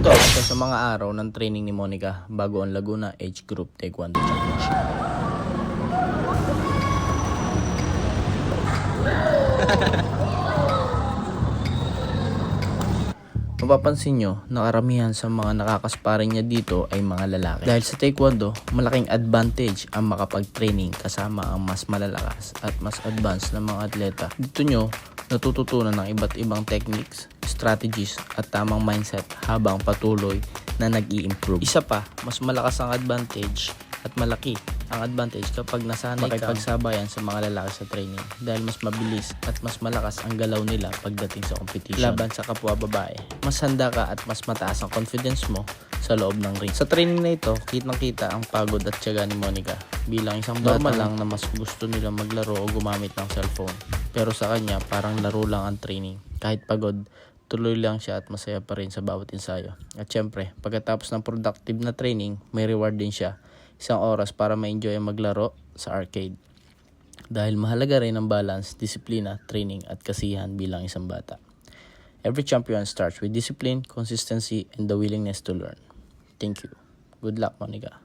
Ito isa sa mga araw ng training ni Monica bago ang Laguna Age Group Taekwondo Championship. Mapapansin nyo na karamihan sa mga nakakasparing niya dito ay mga lalaki. Dahil sa Taekwondo, malaking advantage ang makapag-training kasama ang mas malalakas at mas advanced na mga atleta. Dito nyo natututunan ng iba't ibang techniques, strategies at tamang mindset habang patuloy na nag-i-improve. Isa pa, mas malakas ang advantage at malaki ang advantage kapag nasanay ka makipagsabayan sa mga lalaki sa training dahil mas mabilis at mas malakas ang galaw nila pagdating sa competition laban sa kapwa babae. Mas handa ka at mas mataas ang confidence mo sa loob ng ring. Sa training na ito, kitang-kita ang pagod at tiyaga ni Monica bilang isang bata lang na mas gusto nila maglaro o gumamit ng cellphone. Pero sa kanya, parang laro lang ang training. Kahit pagod, tuloy lang siya at masaya pa rin sa bawat ensayo. At syempre, pagkatapos ng productive na training, may reward din siya. Isang oras para ma-enjoy ang maglaro sa arcade. Dahil mahalaga rin ang balance, disiplina, training at kasiyahan bilang isang bata. Every champion starts with discipline, consistency, and the willingness to learn. Thank you. Good luck, Monica.